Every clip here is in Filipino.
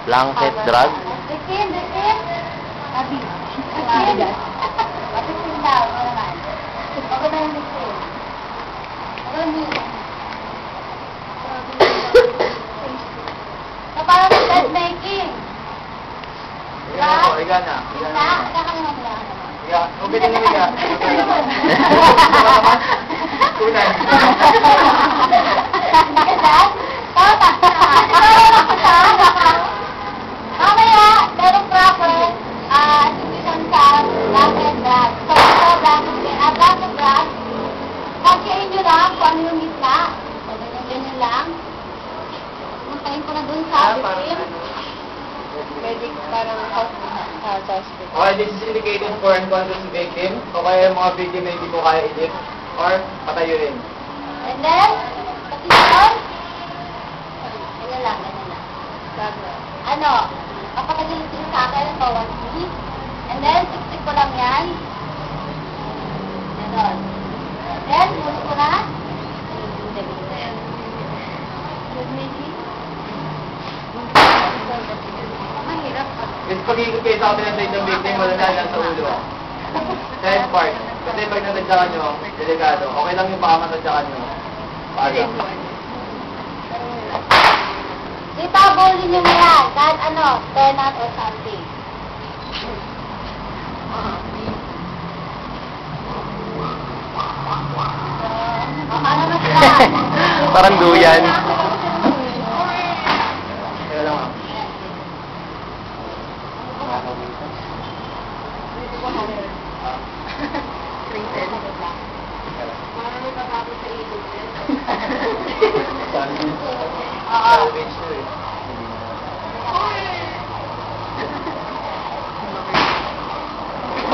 Blanket drug? Rekin. Abi. Rekin. Rekin daw, naman. Ako na yung rekin. So, parang bed making. Iga na. Iga ka naman lang. Iga. Okay din yung iga. Tunay. Mamaya, merong proper institution sa blanket drug. So, ito, blanket drug. Kasyahin nyo lang kung ano yung gitna. So, ganyan lang. Puntahin ko na dun sa victim. Pwede parang hospital. Okay, this is indicated for unconscious victim. O kaya yung mga victim na hindi mo kaya i-lift or patayo rin. And then, position. Ganyan lang. Ano, kapatagilid ko sa akin, ito, 1 And then, siksik ko lang yan. Ganon. And then, puno ko na. Mahirap. Kasi pag-iikot kayo sa kabilang side ng victim, malala lang sa ulo. Sa head part. Kasi pag natadyakan nyo, delikado. Okay lang yung baka matadyakan nyo. Paaga. Itabulin nyo na yan. Kahit ano, tenant or something. Ano na sila? Parang duyan. Kaya lang ah. Salvage to eh.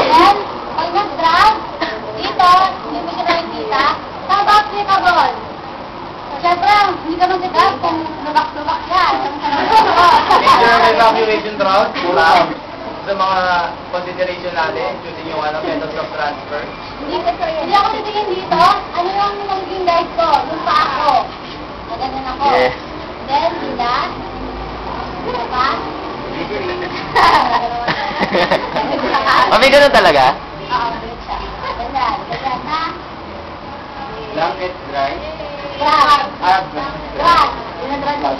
Then, pag nag-drag, dito, hindi mo siya nakikita, tama applicable. Siyempre, hindi ka mag-drag kung lubak-lubak yan. Major evacuation route, sa mga consideration natin, choosing yung methods of transfer. Hindi ako titingin dito. Ano yung magiging guide ko? Yung pa ako. Ganyan ako. Yes. Then, sila. Ano pa? May ganun talaga? Oo, ganyan siya. Ganyan. Ganyan na. Blanket dry. Drag. Ah, Drag. Drag.